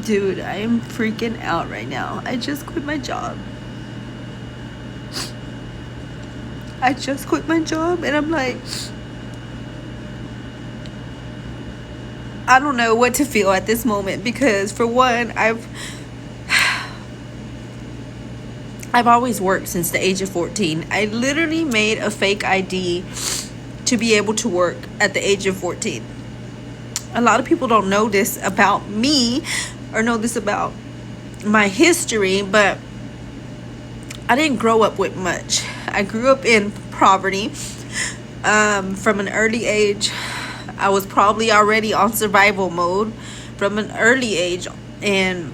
Dude, I am freaking out right now. I just quit my job. I just quit my job and I'm like, I don't know what to feel at this moment because for one, I've always worked since the age of 14. I literally made a fake ID to be able to work at the age of 14. A lot of people don't know this about me or know this about my history, but I didn't grow up with much. I grew up in poverty. From an early age, I was probably already on survival mode from an early age, and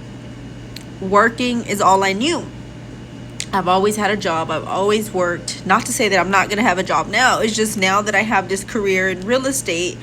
working is all I knew. I've always had a job. I've always worked. Not to say that I'm not going to have a job now. It's just now that I have this career in real estate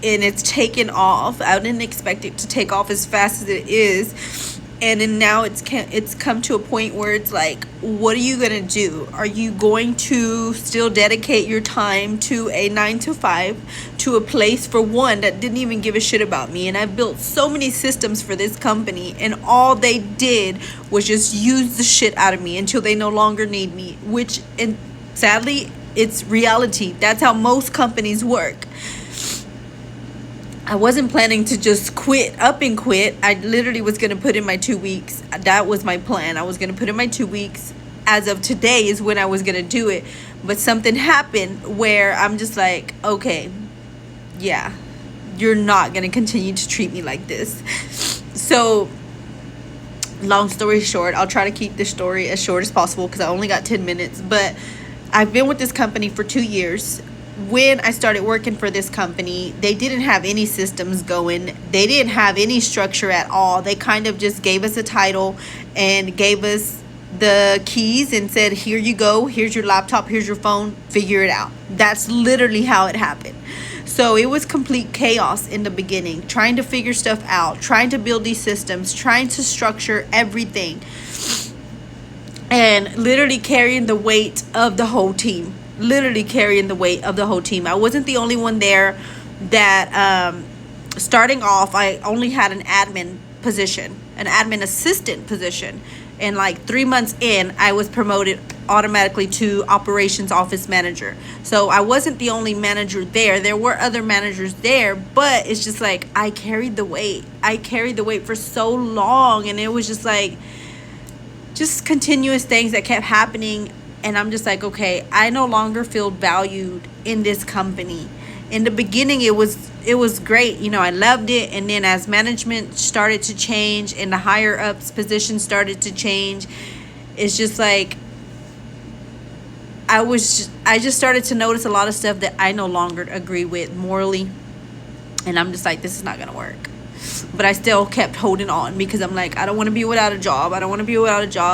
and it's taken off. I didn't expect it to take off as fast as it is. And then now it's come to a point where it's like, what are you going to do? Are you going to still dedicate your time to a 9 to 5 to a place, for one, that didn't even give a shit about me? And I built so many systems for this company and all they did was just use the shit out of me until they no longer need me, which, and sadly, it's reality. That's how most companies work. I wasn't planning to just up and quit. I literally was going to put in my 2 weeks. That was my plan. I was going to put in my 2 weeks. As of today is when I was going to do it. But something happened where I'm just like, okay, yeah, you're not going to continue to treat me like this. So, long story short, I'll try to keep this story as short as possible because I only got 10 minutes. But I've been with this company for 2 years. When I started working for this company, they didn't have any systems going. They didn't have any structure at all. They kind of just gave us a title and gave us the keys and said, here you go. Here's your laptop. Here's your phone. Figure it out. That's literally how it happened. So it was complete chaos in the beginning, trying to figure stuff out, trying to build these systems, trying to structure everything, and literally carrying the weight of the whole team. I wasn't the only one there that starting off, I only had an admin assistant position, and like 3 months in I was promoted automatically to operations office manager. So I wasn't the only manager there were other managers there, but it's just like I carried the weight for so long, and it was just like just continuous things that kept happening. And I'm just like, okay, I no longer feel valued in this company. In the beginning, it was great. You know, I loved it. And then as management started to change and the higher ups positions started to change, it's just like I just started to notice a lot of stuff that I no longer agree with morally. And I'm just like, this is not going to work. But I still kept holding on because I'm like, I don't want to be without a job.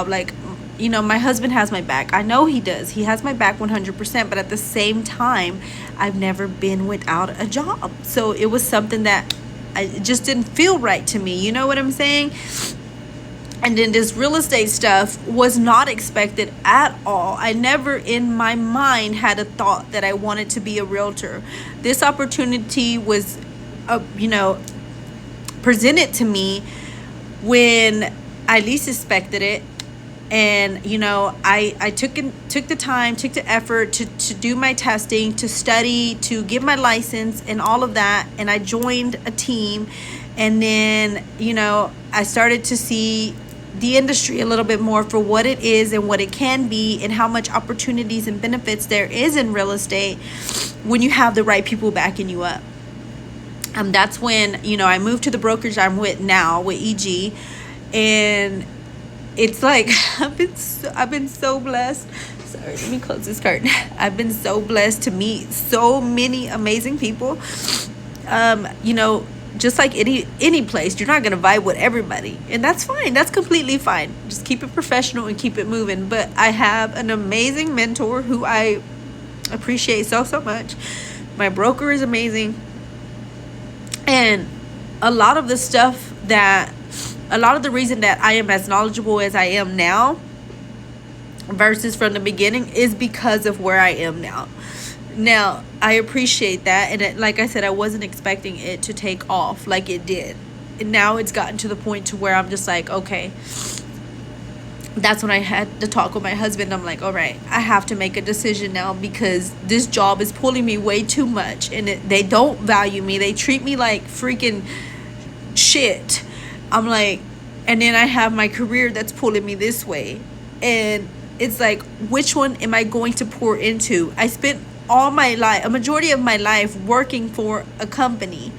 Like, you know, my husband has my back. I know he does. He has my back 100%. But at the same time, I've never been without a job. So it was something that it just didn't feel right to me. You know what I'm saying? And then this real estate stuff was not expected at all. I never in my mind had a thought that I wanted to be a realtor. This opportunity was, presented to me when I least expected it. And, you know, I took the time, took the effort to do my testing, to study, to get my license and all of that. And I joined a team. And then, you know, I started to see the industry a little bit more for what it is and what it can be and how much opportunities and benefits there is in real estate when you have the right people backing you up. That's when, you know, I moved to the brokerage I'm with now, with EG. And it's like I've been so blessed. Sorry, let me close this curtain. I've been so blessed to meet so many amazing people. You know, just like any place, you're not gonna vibe with everybody, and that's fine. That's completely fine. Just keep it professional and keep it moving. But I have an amazing mentor who I appreciate so much. My broker is amazing, and a lot of the reason that I am as knowledgeable as I am now versus from the beginning is because of where I am now. Now, I appreciate that. And like I said, I wasn't expecting it to take off like it did. now it's gotten to the point to where I'm just like, okay, that's when I had to talk with my husband. I'm like, all right, I have to make a decision now, because this job is pulling me way too much, and they don't value me. They treat me like freaking shit. I'm like, and then I have my career that's pulling me this way, and it's like, which one am I going to pour into? I spent all my life, a majority of my life, working for a company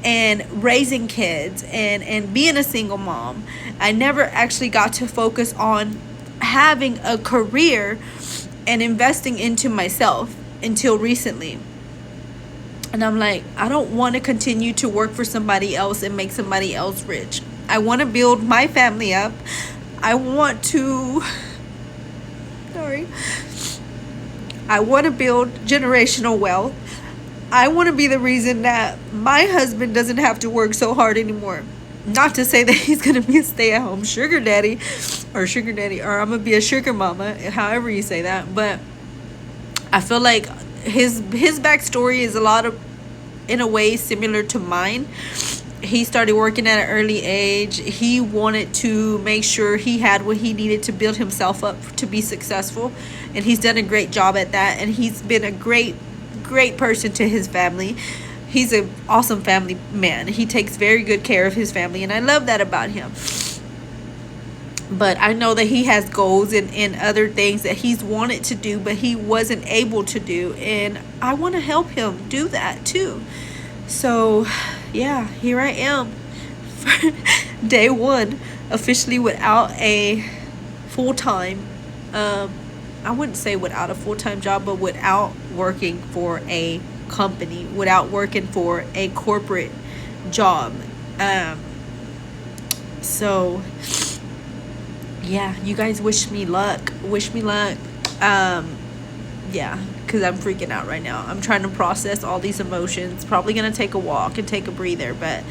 and raising kids and being a single mom. I never actually got to focus on having a career and investing into myself until recently. And I'm like, I don't want to continue to work for somebody else and make somebody else rich. I want to build my family up. I want to, sorry, I want to build generational wealth. I want to be the reason that my husband doesn't have to work so hard anymore. Not to say that he's going to be a stay-at-home sugar daddy, or I'm going to be a sugar mama, however you say that. But I feel like his backstory is a lot of, in a way, similar to mine. He started working at an early age. He wanted to make sure he had what he needed to build himself up to be successful, and he's done a great job at that. And he's been a great person to his family. He's an awesome family man. He takes very good care of his family, and I love that about him. But I know that he has goals and other things that he's wanted to do, but he wasn't able to do, and I want to help him do that too. So yeah, here I am for day one, officially without a full-time, I wouldn't say without a full-time job, but without working for a company, without working for a corporate job. So yeah, you guys wish me luck. Yeah, because I'm freaking out right now. I'm trying to process all these emotions. Probably gonna take a walk and take a breather, but